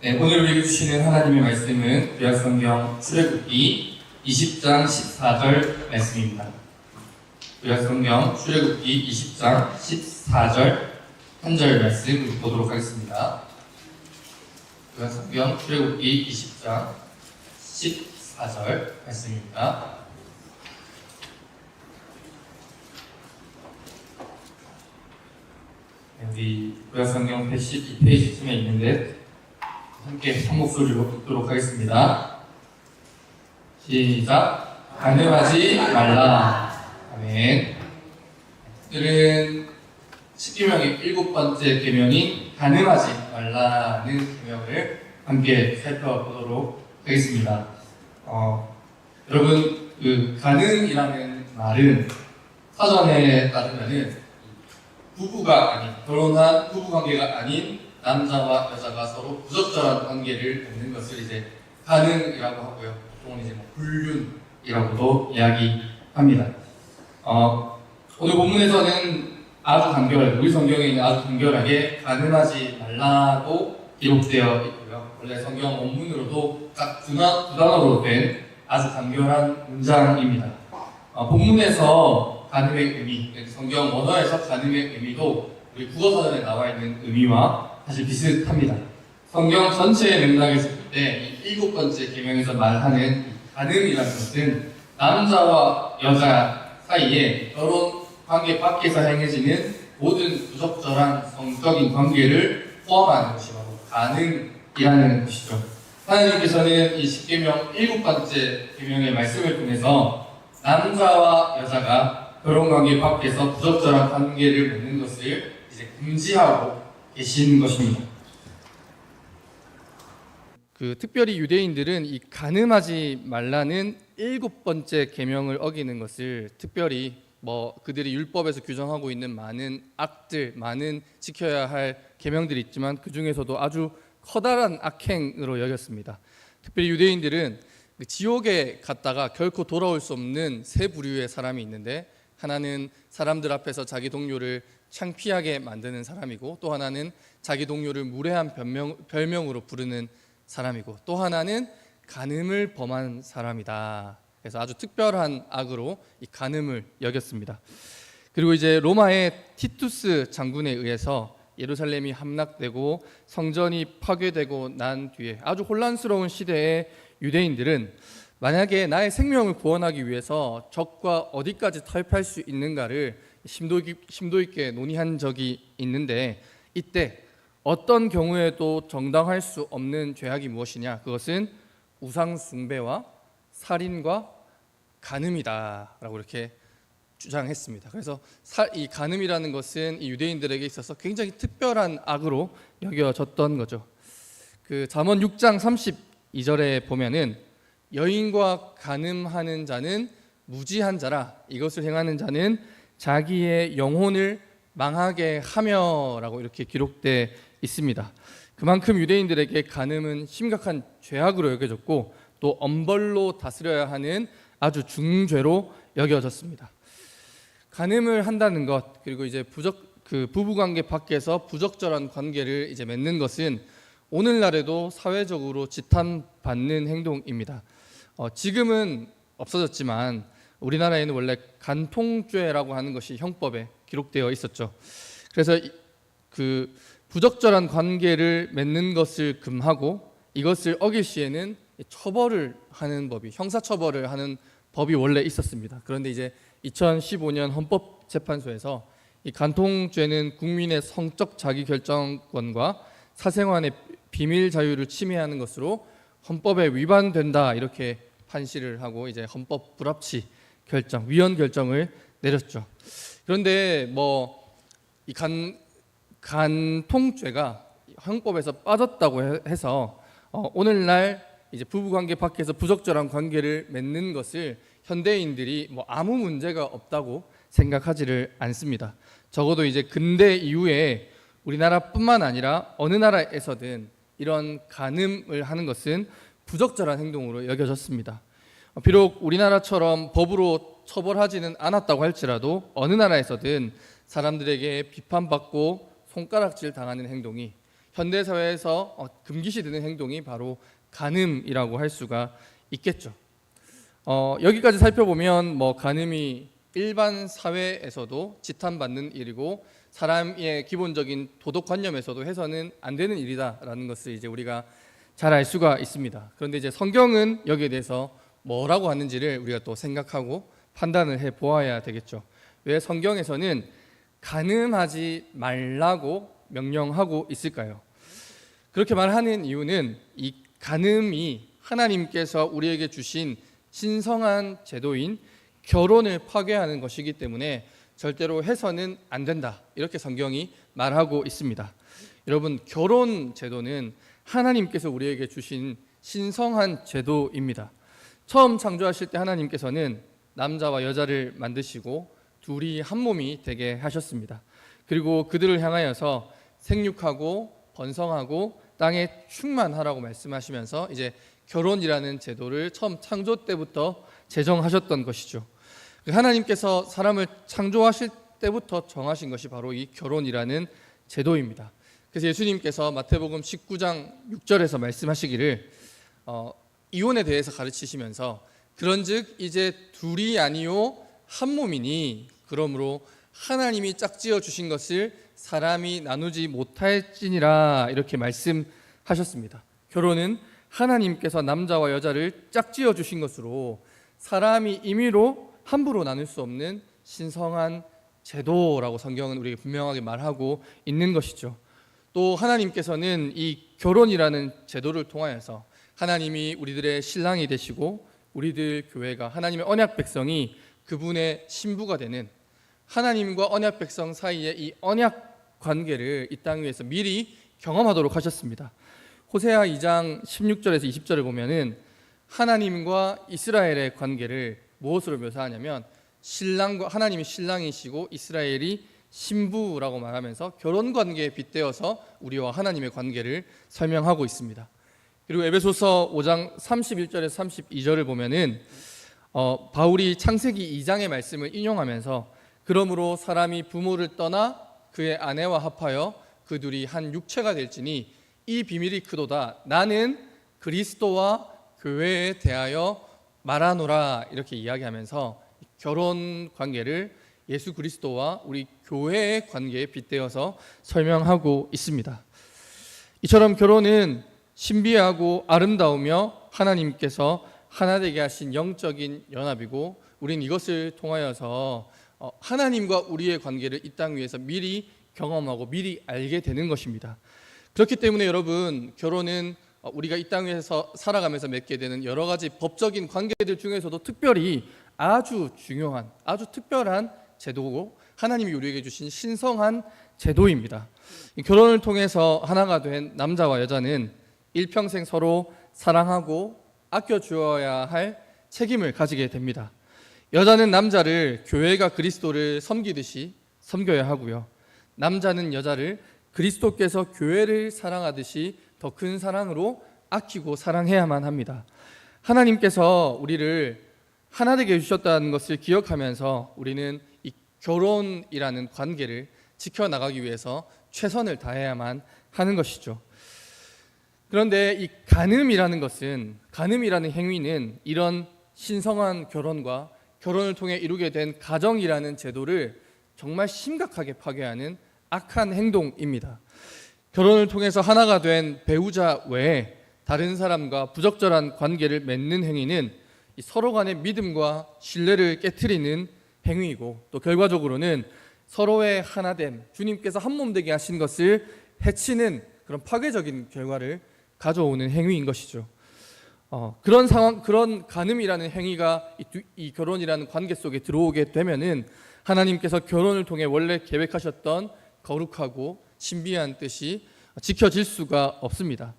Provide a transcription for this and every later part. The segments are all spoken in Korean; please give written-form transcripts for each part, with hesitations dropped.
네, 오늘 읽어주시는 하나님의 말씀은 구약성경 출애굽기 20장 14절 말씀입니다. 구약성경 출애굽기 20장 14절 한 절 말씀 보도록 하겠습니다. 구약성경 출애굽기 20장 14절 말씀입니다. 우리 구약성경 112페이지쯤에 있는데 함께 한 목소리로 읽도록 하겠습니다. 시작. 간음하지 말라. 아멘. 오늘은 십계명의 7번째 계명인 간음하지 말라는 계명을 함께 살펴보도록 하겠습니다. 여러분, 그 간음이라는 말은 사전에 따르면은 부부가 아닌, 결혼한 부부관계가 아닌 남자와 여자가 서로 부적절한 관계를 맺는 것을 이제 간음이라고 하고요. 또는 이제 불륜이라고도 이야기합니다. 오늘 본문에서는 아주 간결하게, 우리 성경에는 아주 간결하게 간음하지 말라고 기록되어 있고요. 원래 성경 원문으로도 딱 두 단어로 된 아주 간결한 문장입니다. 본문에서 간음의 의미, 성경 원어에서 간음의 의미도 우리 국어사전에 나와 있는 의미와 사실 비슷합니다. 성경 전체의 맥락에서 볼 때 이 7번째 계명에서 말하는 간음이라는 것은 남자와 여자 사이에 결혼 관계 밖에서 행해지는 모든 부적절한 성적인 관계를 포함하는 것이 바로 간음이라는 것이죠. 하나님께서는 이 십계명 7번째 계명의 말씀을 통해서 남자와 여자가 결혼 관계 밖에서 부적절한 관계를 맺는 것을 이제 금지하고 계신 것입니다. 특별히 유대인들은 이 간음하지 말라는 7번째 계명을 어기는 것을 특별히 그들이 율법에서 규정하고 있는 많은 악들, 많은 지켜야 할 계명들이 있지만 그 중에서도 아주 커다란 악행으로 여겼습니다. 특별히 유대인들은 지옥에 갔다가 결코 돌아올 수 없는 세 부류의 사람이 있는데, 하나는 사람들 앞에서 자기 동료를 창피하게 만드는 사람이고, 또 하나는 자기 동료를 무례한 별명으로 부르는 사람이고, 또 하나는 간음을 범한 사람이다. 그래서 아주 특별한 악으로 이 간음을 여겼습니다. 그리고 이제 로마의 티투스 장군에 의해서 예루살렘이 함락되고 성전이 파괴되고 난 뒤에 아주 혼란스러운 시대의 유대인들은 만약에 나의 생명을 구원하기 위해서 적과 어디까지 타협할 수 있는가를 심도 있게 논의한 적이 있는데, 이때 어떤 경우에도 정당할 수 없는 죄악이 무엇이냐? 그것은 우상 숭배와 살인과 간음이다라고 이렇게 주장했습니다. 그래서 이 간음이라는 것은 이 유대인들에게 있어서 굉장히 특별한 악으로 여겨졌던 거죠. 잠언 6장 32절에 보면은 여인과 간음하는 자는 무지한 자라, 이것을 행하는 자는 자기의 영혼을 망하게 하며라고 이렇게 기록되어 있습니다. 그만큼 유대인들에게 간음은 심각한 죄악으로 여겨졌고 또 엄벌로 다스려야 하는 아주 중죄로 여겨졌습니다. 간음을 한다는 것, 그리고 이제 부부관계 밖에서 부적절한 관계를 이제 맺는 것은 오늘날에도 사회적으로 지탄받는 행동입니다. 지금은 없어졌지만 우리나라에는 원래 간통죄라고 하는 것이 형법에 기록되어 있었죠. 그래서 부적절한 관계를 맺는 것을 금하고 이것을 어길 시에는 처벌을 하는 법이, 형사처벌을 하는 법이 원래 있었습니다. 그런데 이제 2015년 헌법재판소에서 이 간통죄는 국민의 성적 자기결정권과 사생활의 비밀 자유를 침해하는 것으로 헌법에 위반된다, 이렇게 판시를 하고 이제 헌법 불합치 결정, 위헌 결정을 내렸죠. 그런데 이 간통죄가 헌법에서 빠졌다고 해서 오늘날 이제 부부관계 밖에서 부적절한 관계를 맺는 것을 현대인들이 아무 문제가 없다고 생각하지를 않습니다. 적어도 이제 근대 이후에 우리나라뿐만 아니라 어느 나라에서든 이런 간음을 하는 것은 부적절한 행동으로 여겨졌습니다. 비록 우리나라처럼 법으로 처벌하지는 않았다고 할지라도 어느 나라에서든 사람들에게 비판받고 손가락질 당하는 행동이 현대 사회에서 금기시 되는 행동이 바로 간음이라고 할 수가 있겠죠. 여기까지 살펴보면 간음이 일반 사회에서도 지탄받는 일이고 사람의 기본적인 도덕관념에서도 해서는 안 되는 일이다라는 것을 이제 우리가 잘 알 수가 있습니다. 그런데 이제 성경은 여기에 대해서 뭐라고 하는지를 우리가 또 생각하고 판단을 해 보아야 되겠죠. 왜 성경에서는 간음하지 말라고 명령하고 있을까요? 그렇게 말하는 이유는 이 간음이 하나님께서 우리에게 주신 신성한 제도인 결혼을 파괴하는 것이기 때문에 절대로 해서는 안 된다, 이렇게 성경이 말하고 있습니다. 여러분, 결혼 제도는 하나님께서 우리에게 주신 신성한 제도입니다. 처음 창조하실 때 하나님께서는 남자와 여자를 만드시고 둘이 한 몸이 되게 하셨습니다. 그리고 그들을 향하여서 생육하고 번성하고 땅에 충만하라고 말씀하시면서 이제 결혼이라는 제도를 처음 창조 때부터 제정하셨던 것이죠. 하나님께서 사람을 창조하실 때부터 정하신 것이 바로 이 결혼이라는 제도입니다. 그래서 예수님께서 마태복음 19장 6절에서 말씀하시기를 이혼에 대해서 가르치시면서 그런즉 이제 둘이 아니요 한 몸이니 그러므로 하나님이 짝지어 주신 것을 사람이 나누지 못할지니라, 이렇게 말씀하셨습니다. 결혼은 하나님께서 남자와 여자를 짝지어 주신 것으로 사람이 임의로 함부로 나눌 수 없는 신성한 제도라고 성경은 우리에게 분명하게 말하고 있는 것이죠. 또 하나님께서는 이 결혼이라는 제도를 통하여서 하나님이 우리들의 신랑이 되시고 우리들 교회가 하나님의 언약 백성이 그분의 신부가 되는 하나님과 언약 백성 사이의 이 언약 관계를 이 땅 위에서 미리 경험하도록 하셨습니다. 호세아 2장 16절에서 20절을 보면은 하나님과 이스라엘의 관계를 무엇으로 묘사하냐면 신랑과 하나님이 신랑이시고 이스라엘이 신부라고 말하면서 결혼 관계에 빗대어서 우리와 하나님의 관계를 설명하고 있습니다. 그리고 에베소서 5장 31절에서 32절을 보면은 바울이 창세기 2장의 말씀을 인용하면서 그러므로 사람이 부모를 떠나 그의 아내와 합하여 그 둘이 한 육체가 될지니 이 비밀이 크도다. 나는 그리스도와 교회에 대하여 말하노라, 이렇게 이야기하면서 결혼 관계를 예수 그리스도와 우리 교회의 관계에 빗대어서 설명하고 있습니다. 이처럼 결혼은 신비하고 아름다우며 하나님께서 하나 되게 하신 영적인 연합이고 우린 이것을 통하여서 하나님과 우리의 관계를 이 땅 위에서 미리 경험하고 미리 알게 되는 것입니다. 그렇기 때문에 여러분, 결혼은 우리가 이 땅 위에서 살아가면서 맺게 되는 여러 가지 법적인 관계들 중에서도 특별히 아주 중요한, 아주 특별한 제도고 하나님이 우리에게 주신 신성한 제도입니다. 결혼을 통해서 하나가 된 남자와 여자는 일평생 서로 사랑하고 아껴주어야 할 책임을 가지게 됩니다. 여자는 남자를 교회가 그리스도를 섬기듯이 섬겨야 하고요, 남자는 여자를 그리스도께서 교회를 사랑하듯이 더 큰 사랑으로 아끼고 사랑해야만 합니다. 하나님께서 우리를 하나 되게 해주셨다는 것을 기억하면서 우리는 이 결혼이라는 관계를 지켜나가기 위해서 최선을 다해야만 하는 것이죠. 그런데 이 간음이라는 행위는 이런 신성한 결혼과 결혼을 통해 이루게 된 가정이라는 제도를 정말 심각하게 파괴하는 악한 행동입니다. 결혼을 통해서 하나가 된 배우자 외에 다른 사람과 부적절한 관계를 맺는 행위는 서로 간의 믿음과 신뢰를 깨트리는 행위이고 또 결과적으로는 서로의 하나됨, 주님께서 한 몸 되게 하신 것을 해치는 그런 파괴적인 결과를 가져오는 행위인 것이죠. 그런 간음이라는 행위가 이 결혼이라는 관계 속에 들어오게 되면은 하나님께서 결혼을 통해 원래 계획하셨던 거룩하고 신비한 뜻이 지켜질 수가 없습니다.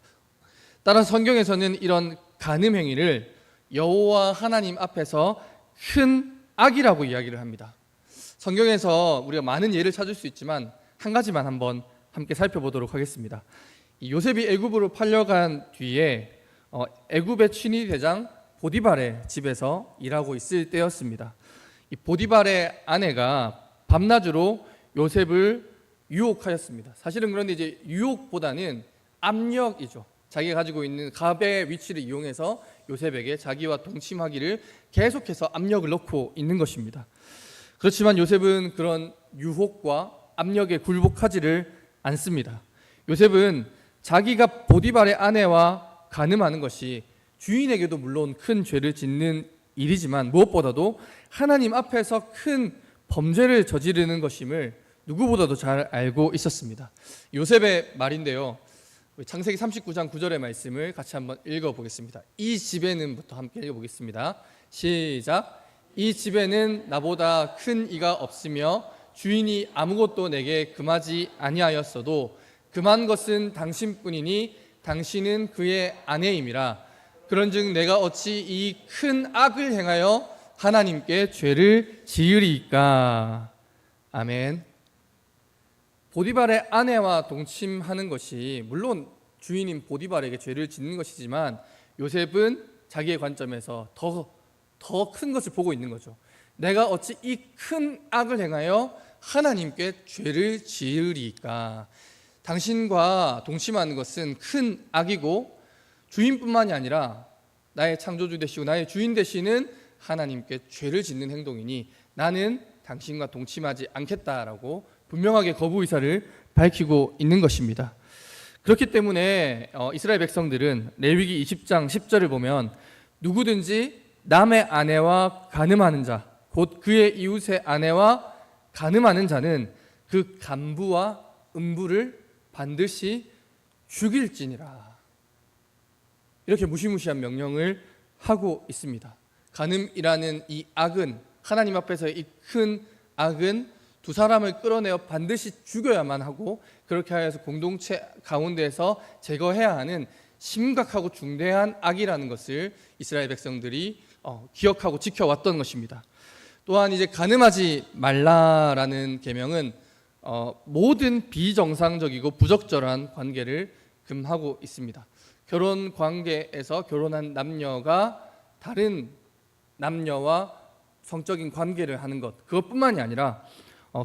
따라서 성경에서는 이런 간음 행위를 여호와 하나님 앞에서 큰 악이라고 이야기를 합니다. 성경에서 우리가 많은 예를 찾을 수 있지만 한 가지만 한번 함께 살펴보도록 하겠습니다. 요셉이 애굽으로 팔려간 뒤에 애굽의 친위 대장 보디발의 집에서 일하고 있을 때였습니다. 이 보디발의 아내가 밤낮으로 요셉을 유혹하였습니다. 사실은 그런데 이제 유혹보다는 압력이죠. 자기가 가지고 있는 갑의 위치를 이용해서 요셉에게 자기와 동침하기를 계속해서 압력을 넣고 있는 것입니다. 그렇지만 요셉은 그런 유혹과 압력에 굴복하지를 않습니다. 요셉은 자기가 보디발의 아내와 간음하는 것이 주인에게도 물론 큰 죄를 짓는 일이지만 무엇보다도 하나님 앞에서 큰 범죄를 저지르는 것임을 누구보다도 잘 알고 있었습니다. 요셉의 말인데요. 창세기 39장 9절의 말씀을 같이 한번 읽어보겠습니다. 이 집에는부터 함께 읽어보겠습니다. 시작. 이 집에는 나보다 큰 이가 없으며 주인이 아무것도 내게 금하지 아니하였어도 금한 것은 당신뿐이니 당신은 그의 아내임이라. 그런즉 내가 어찌 이 큰 악을 행하여 하나님께 죄를 지으리이까. 아멘. 보디발의 아내와 동침하는 것이 물론 주인인 보디발에게 죄를 짓는 것이지만 요셉은 자기의 관점에서 더 큰 것을 보고 있는 거죠. 내가 어찌 이 큰 악을 행하여 하나님께 죄를 지으리까. 당신과 동침하는 것은 큰 악이고 주인뿐만이 아니라 나의 창조주 되시고 나의 주인 되시는 하나님께 죄를 짓는 행동이니 나는 당신과 동침하지 않겠다라고 분명하게 거부 의사를 밝히고 있는 것입니다. 그렇기 때문에 이스라엘 백성들은 레위기 20장 10절을 보면 누구든지 남의 아내와 간음하는 자, 곧 그의 이웃의 아내와 간음하는 자는 그 간부와 음부를 반드시 죽일지니라. 이렇게 무시무시한 명령을 하고 있습니다. 간음이라는 이 악은, 하나님 앞에서의 이 큰 악은 두 사람을 끌어내어 반드시 죽여야만 하고 그렇게 하여서 공동체 가운데에서 제거해야 하는 심각하고 중대한 악이라는 것을 이스라엘 백성들이 기억하고 지켜왔던 것입니다. 또한 이제 간음하지 말라라는 계명은 모든 비정상적이고 부적절한 관계를 금하고 있습니다. 결혼 관계에서 결혼한 남녀가 다른 남녀와 성적인 관계를 하는 것, 그것뿐만이 아니라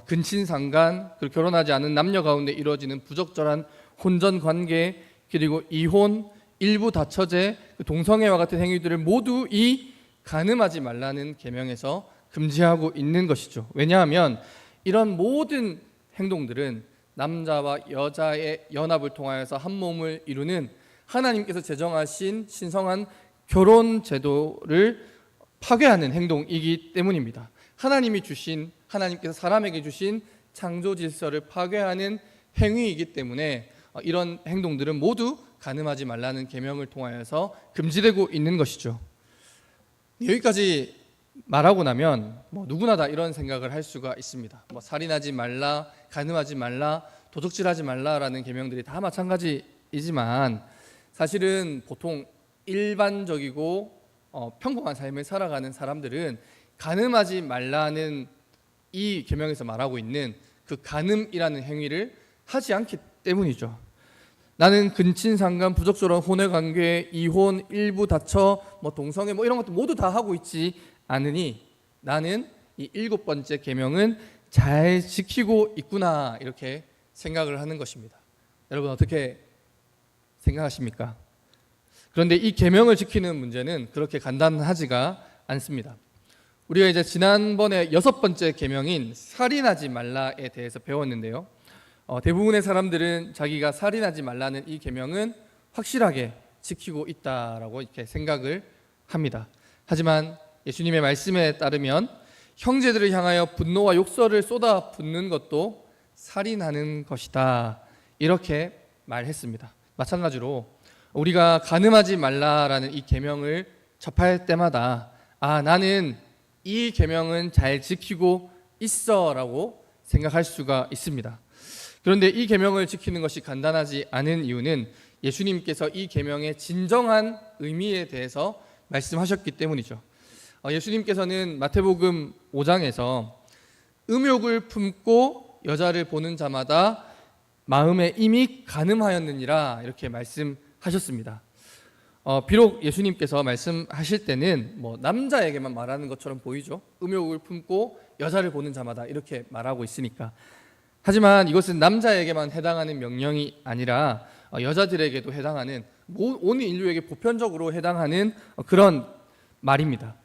근친상간, 그리고 결혼하지 않은 남녀 가운데 이루어지는 부적절한 혼전 관계, 그리고 이혼, 일부 다처제, 동성애와 같은 행위들을 모두 이 간음하지 말라는 계명에서 금지하고 있는 것이죠. 왜냐하면 이런 모든 행동들은 남자와 여자의 연합을 통하여서 한 몸을 이루는 하나님께서 제정하신 신성한 결혼 제도를 파괴하는 행동이기 때문입니다. 하나님께서 사람에게 주신 창조 질서를 파괴하는 행위이기 때문에 이런 행동들은 모두 간음하지 말라는 계명을 통하여서 금지되고 있는 것이죠. 여기까지 말하고 나면 누구나 다 이런 생각을 할 수가 있습니다. 살인하지 말라, 간음하지 말라, 도적질하지 말라라는 계명들이 다 마찬가지이지만 사실은 보통 일반적이고 평범한 삶을 살아가는 사람들은 간음하지 말라는 이 계명에서 말하고 있는 그 간음이라는 행위를 하지 않기 때문이죠. 나는 근친상간, 부적절한 혼외관계, 이혼, 일부 다처, 동성애 이런 것도 모두 다 하고 있지 않으니 나는 이 7번째 계명은 잘 지키고 있구나 이렇게 생각을 하는 것입니다. 여러분 어떻게 생각하십니까? 그런데 이 계명을 지키는 문제는 그렇게 간단하지가 않습니다. 우리가 이제 지난번에 6번째 계명인 살인하지 말라에 대해서 배웠는데요. 대부분의 사람들은 자기가 살인하지 말라는 이 계명은 확실하게 지키고 있다라고 이렇게 생각을 합니다. 하지만 예수님의 말씀에 따르면 형제들을 향하여 분노와 욕설을 쏟아 붓는 것도 살인하는 것이다 이렇게 말했습니다. 마찬가지로 우리가 간음하지 말라라는 이 계명을 접할 때마다 나는 이 계명은 잘 지키고 있어라고 생각할 수가 있습니다. 그런데 이 계명을 지키는 것이 간단하지 않은 이유는 예수님께서 이 계명의 진정한 의미에 대해서 말씀하셨기 때문이죠. 예수님께서는 마태복음 5장에서 음욕을 품고 여자를 보는 자마다 마음에 이미 간음하였느니라 이렇게 말씀하셨습니다. 비록 예수님께서 말씀하실 때는 남자에게만 말하는 것처럼 보이죠. 음욕을 품고 여자를 보는 자마다 이렇게 말하고 있으니까. 하지만 이것은 남자에게만 해당하는 명령이 아니라 여자들에게도 해당하는 온 인류에게 보편적으로 해당하는 그런 말입니다.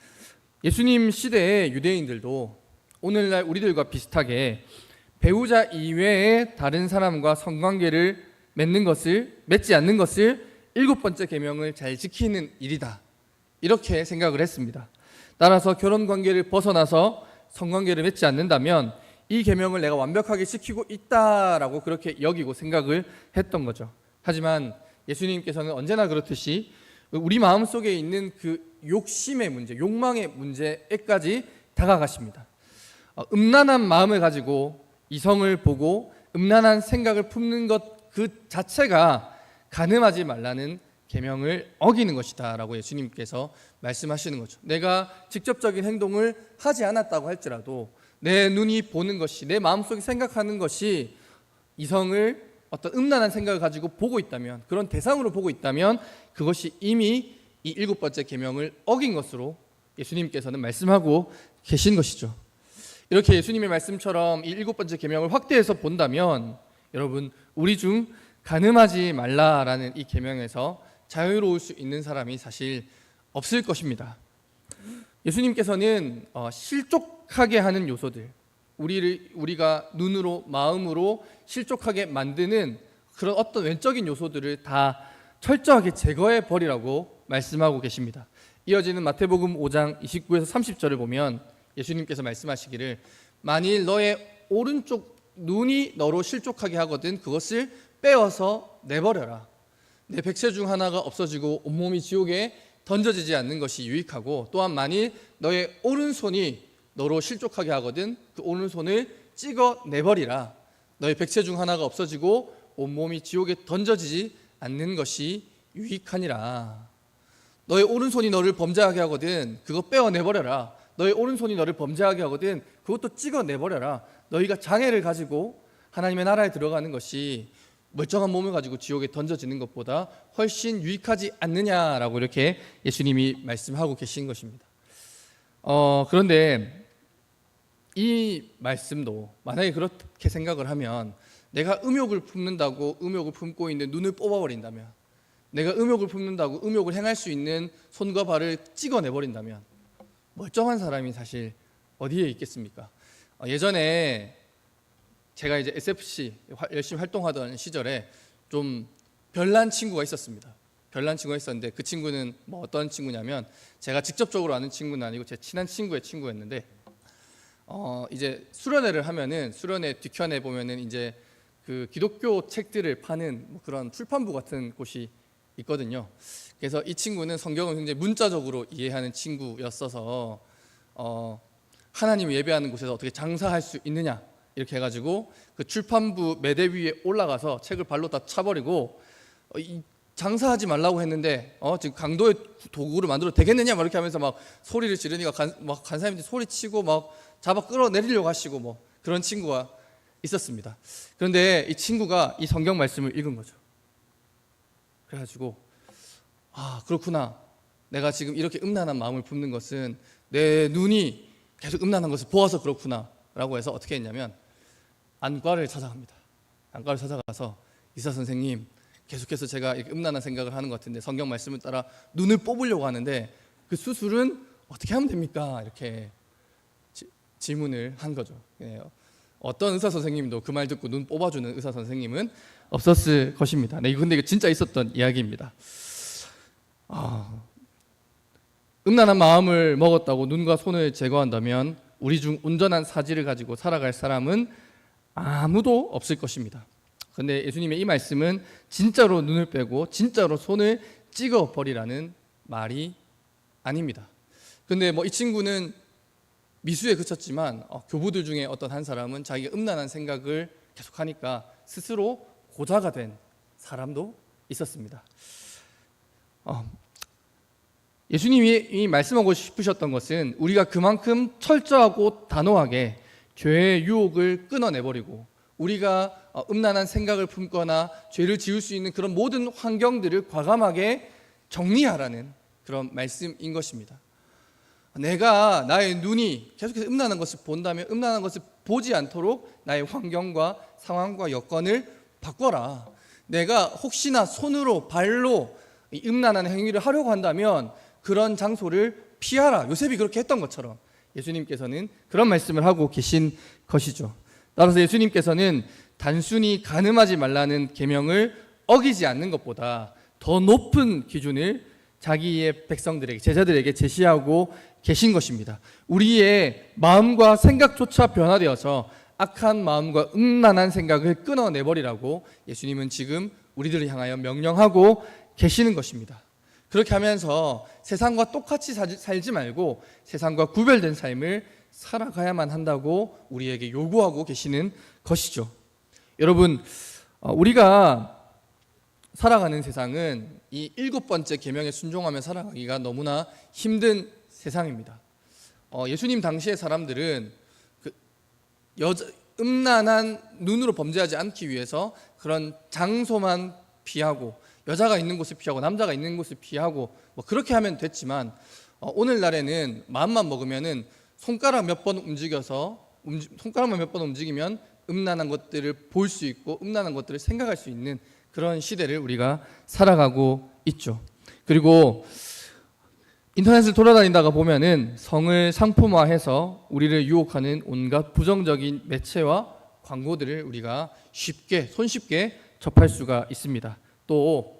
예수님 시대의 유대인들도 오늘날 우리들과 비슷하게 배우자 이외에 다른 사람과 성관계를 맺지 않는 것을 7번째 계명을 잘 지키는 일이다, 이렇게 생각을 했습니다. 따라서 결혼관계를 벗어나서 성관계를 맺지 않는다면 이 계명을 내가 완벽하게 지키고 있다라고 그렇게 여기고 생각을 했던 거죠. 하지만 예수님께서는 언제나 그렇듯이 우리 마음속에 있는 그 욕심의 문제, 욕망의 문제에까지 다가가십니다. 음란한 마음을 가지고 이성을 보고 음란한 생각을 품는 것 그 자체가 간음하지 말라는 계명을 어기는 것이다 라고 예수님께서 말씀하시는 거죠. 내가 직접적인 행동을 하지 않았다고 할지라도 내 눈이 보는 것이, 내 마음속에 생각하는 것이 이성을 어떤 음란한 생각을 가지고 보고 있다면, 그런 대상으로 보고 있다면 그것이 이미 이 7번째 계명을 어긴 것으로 예수님께서는 말씀하고 계신 것이죠. 이렇게 예수님의 말씀처럼 이 7번째 계명을 확대해서 본다면 여러분, 우리 중 간음하지 말라라는 이 계명에서 자유로울 수 있는 사람이 사실 없을 것입니다. 예수님께서는 실족하게 하는 요소들, 우리가 눈으로 마음으로 실족하게 만드는 그런 어떤 외적인 요소들을 다 철저하게 제거해 버리라고 말씀하고 계십니다. 이어지는 마태복음 5장 29에서 30절을 보면 예수님께서 말씀하시기를, 만일 너의 오른쪽 눈이 너로 실족하게 하거든 그것을 빼어서 내버려라. 내 백세 중 하나가 없어지고 온몸이 지옥에 던져지지 않는 것이 유익하고, 또한 만일 너의 오른손이 너로 실족하게 하거든 그 오른손을 찍어 내버리라. 너의 백세 중 하나가 없어지고 온몸이 지옥에 던져지지 않는 것이 유익하니라. 너의 오른손이 너를 범죄하게 하거든 그거 빼어 내버려라. 너의 오른손이 너를 범죄하게 하거든 그것도 찍어 내버려라. 너희가 장애를 가지고 하나님의 나라에 들어가는 것이 멀쩡한 몸을 가지고 지옥에 던져지는 것보다 훨씬 유익하지 않느냐라고 이렇게 예수님이 말씀하고 계신 것입니다. 그런데 이 말씀도 만약에 그렇게 생각을 하면, 내가 음욕을 품는다고 음욕을 품고 있는 눈을 뽑아버린다면, 내가 음욕을 품는다고 음욕을 행할 수 있는 손과 발을 찍어내버린다면 멀쩡한 사람이 사실 어디에 있겠습니까? 예전에 제가 이제 SFC 열심히 활동하던 시절에 좀 별난 친구가 있었습니다. 별난 친구가 있었는데 그 친구는 뭐 어떤 친구냐면, 제가 직접적으로 아는 친구는 아니고 제 친한 친구의 친구였는데, 이제 수련회를 하면은 수련회 뒤편에 보면은 이제 그 기독교 책들을 파는 뭐 그런 출판부 같은 곳이 있거든요. 그래서 이 친구는 성경을 굉장히 문자적으로 이해하는 친구였어서 하나님 예배하는 곳에서 어떻게 장사할 수 있느냐 이렇게 해가지고 그 출판부 매대 위에 올라가서 책을 발로 다 차버리고 장사하지 말라고 했는데 지금 강도의 도구를 만들어도 되겠느냐 막 이렇게 하면서 막 소리를 지르니까 간사님들이 소리치고 막 잡아 끌어내리려고 하시고 뭐 그런 친구가 있었습니다. 그런데 이 친구가 이 성경 말씀을 읽은 거죠. 그래가지고 그렇구나, 내가 지금 이렇게 음란한 마음을 품는 것은 내 눈이 계속 음란한 것을 보아서 그렇구나 라고 해서 어떻게 했냐면 안과를 찾아갑니다. 안과를 찾아가서, 의사 선생님, 계속해서 제가 이렇게 음란한 생각을 하는 것 같은데 성경 말씀을 따라 눈을 뽑으려고 하는데 그 수술은 어떻게 하면 됩니까? 이렇게 질문을 한 거죠. 어떤 의사 선생님도 그 말 듣고 눈 뽑아주는 의사 선생님은 없었을 것입니다. 근데 이거 진짜 있었던 이야기입니다. 음란한 마음을 먹었다고 눈과 손을 제거한다면 우리 중 온전한 사지를 가지고 살아갈 사람은 아무도 없을 것입니다. 그런데 예수님의 이 말씀은 진짜로 눈을 빼고 진짜로 손을 찍어 버리라는 말이 아닙니다. 그런데 이 친구는 미수에 그쳤지만 교부들 중에 어떤 한 사람은 자기가 음란한 생각을 계속하니까 스스로 고자가 된 사람도 있었습니다. 예수님이 말씀하고 싶으셨던 것은 우리가 그만큼 철저하고 단호하게 죄의 유혹을 끊어내버리고 우리가 음란한 생각을 품거나 죄를 지을 수 있는 그런 모든 환경들을 과감하게 정리하라는 그런 말씀인 것입니다. 내가 나의 눈이 계속해서 음란한 것을 본다면 음란한 것을 보지 않도록 나의 환경과 상황과 여건을 바꿔라. 내가 혹시나 손으로 발로 이 음란한 행위를 하려고 한다면 그런 장소를 피하라. 요셉이 그렇게 했던 것처럼 예수님께서는 그런 말씀을 하고 계신 것이죠. 따라서 예수님께서는 단순히 간음하지 말라는 계명을 어기지 않는 것보다 더 높은 기준을 자기의 백성들에게, 제자들에게 제시하고 계신 것입니다. 우리의 마음과 생각조차 변화되어서 악한 마음과 음란한 생각을 끊어내버리라고 예수님은 지금 우리들을 향하여 명령하고 계시는 것입니다. 그렇게 하면서 세상과 똑같이 살지 말고 세상과 구별된 삶을 살아가야만 한다고 우리에게 요구하고 계시는 것이죠. 여러분, 우리가 살아가는 세상은 이 7번째 계명에 순종하며 살아가기가 너무나 힘든 세상입니다. 예수님 당시의 사람들은 음란한 눈으로 범죄하지 않기 위해서 그런 장소만 피하고 여자가 있는 곳을 피하고 남자가 있는 곳을 피하고 그렇게 하면 됐지만 오늘날에는 마음만 먹으면은 손가락만 몇 번 움직이면 음란한 것들을 볼 수 있고 음란한 것들을 생각할 수 있는 그런 시대를 우리가 살아가고 있죠. 그리고 인터넷을 돌아다니다가 보면은 성을 상품화해서 우리를 유혹하는 온갖 부정적인 매체와 광고들을 우리가 손쉽게 접할 수가 있습니다. 또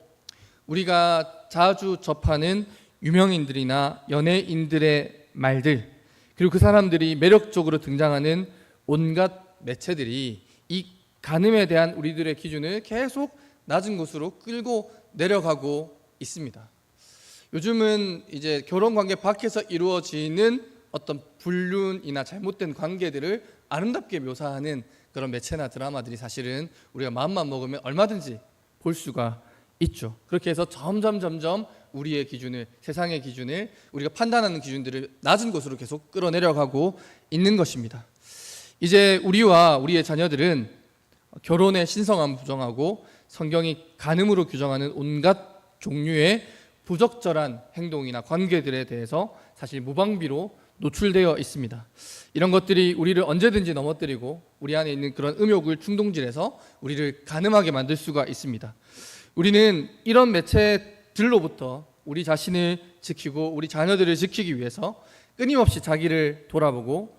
우리가 자주 접하는 유명인들이나 연예인들의 말들, 그리고 그 사람들이 매력적으로 등장하는 온갖 매체들이 이 간음에 대한 우리들의 기준을 계속 낮은 곳으로 끌고 내려가고 있습니다. 요즘은 이제 결혼 관계 밖에서 이루어지는 어떤 불륜이나 잘못된 관계들을 아름답게 묘사하는 그런 매체나 드라마들이 사실은 우리가 마음만 먹으면 얼마든지 볼 수가 있죠. 그렇게 해서 점점 우리의 기준을, 세상의 기준을, 우리가 판단하는 기준들을 낮은 곳으로 계속 끌어내려가고 있는 것입니다. 이제 우리와 우리의 자녀들은 결혼의 신성함을 부정하고 성경이 간음으로 규정하는 온갖 종류의 부적절한 행동이나 관계들에 대해서 사실 무방비로 노출되어 있습니다. 이런 것들이 우리를 언제든지 넘어뜨리고 우리 안에 있는 그런 음욕을 충동질해서 우리를 간음하게 만들 수가 있습니다. 우리는 이런 매체들로부터 우리 자신을 지키고 우리 자녀들을 지키기 위해서 끊임없이 자기를 돌아보고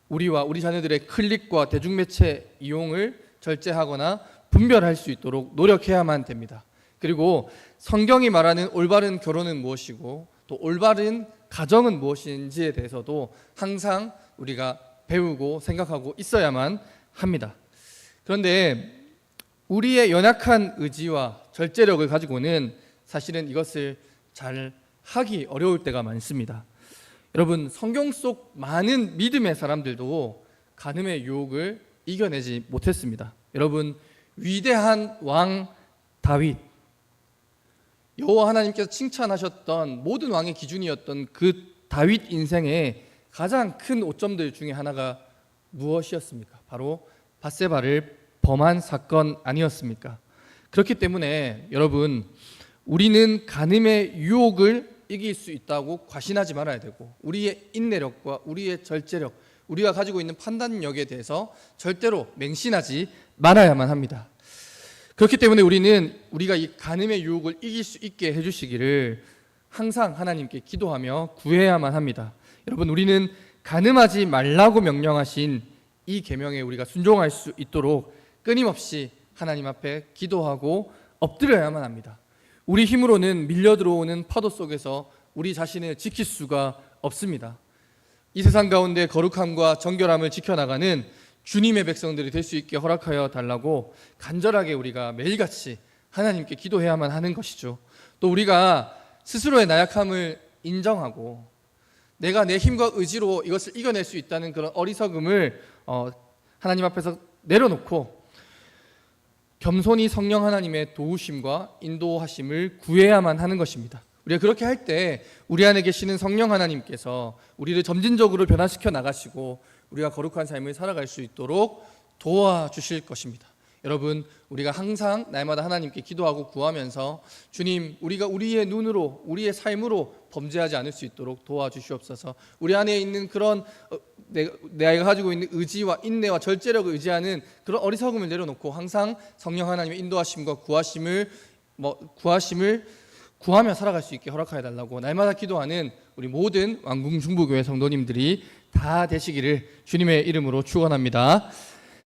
우리와 우리 자녀들의 클릭과 대중매체 이용을 절제하거나 분별할 수 있도록 노력해야만 됩니다. 그리고 성경이 말하는 올바른 결혼은 무엇이고 또 올바른 가정은 무엇인지에 대해서도 항상 우리가 배우고 생각하고 있어야만 합니다. 그런데 우리의 연약한 의지와 절제력을 가지고는 사실은 이것을 잘 하기 어려울 때가 많습니다. 여러분, 성경 속 많은 믿음의 사람들도 간음의 유혹을 이겨내지 못했습니다. 여러분, 위대한 왕 다윗, 여호와 하나님께서 칭찬하셨던 모든 왕의 기준이었던 그 다윗 인생의 가장 큰 오점들 중에 하나가 무엇이었습니까? 바로 밧세바를 범한 사건 아니었습니까? 그렇기 때문에 여러분, 우리는 간음의 유혹을 이길 수 있다고 과신하지 말아야 되고 우리의 인내력과 우리의 절제력, 우리가 가지고 있는 판단력에 대해서 절대로 맹신하지 말아야만 합니다. 그렇기 때문에 우리가 이 간음의 유혹을 이길 수 있게 해주시기를 항상 하나님께 기도하며 구해야만 합니다. 여러분, 우리는 간음하지 말라고 명령하신 이 계명에 우리가 순종할 수 있도록 끊임없이 하나님 앞에 기도하고 엎드려야만 합니다. 우리 힘으로는 밀려 들어오는 파도 속에서 우리 자신을 지킬 수가 없습니다. 이 세상 가운데 거룩함과 정결함을 지켜나가는 주님의 백성들이 될 수 있게 허락하여 달라고 간절하게 우리가 매일같이 하나님께 기도해야만 하는 것이죠. 또 우리가 스스로의 나약함을 인정하고 내가 내 힘과 의지로 이것을 이겨낼 수 있다는 그런 어리석음을 하나님 앞에서 내려놓고 겸손히 성령 하나님의 도우심과 인도하심을 구해야만 하는 것입니다. 우리가 그렇게 할 때 우리 안에 계시는 성령 하나님께서 우리를 점진적으로 변화시켜 나가시고 우리가 거룩한 삶을 살아갈 수 있도록 도와주실 것입니다. 여러분, 우리가 항상 날마다 하나님께 기도하고 구하면서 주님, 우리가 우리의 눈으로, 우리의 삶으로 범죄하지 않을 수 있도록 도와주시옵소서. 우리 안에 있는 그런 내가 가지고 있는 의지와 인내와 절제력을 의지하는 그런 어리석음을 내려놓고 항상 성령 하나님의 인도하심과 구하심을 구하며 살아갈 수 있게 허락하여 달라고 날마다 기도하는 우리 모든 왕궁중부교회 성도님들이 다 되시기를 주님의 이름으로 축원합니다.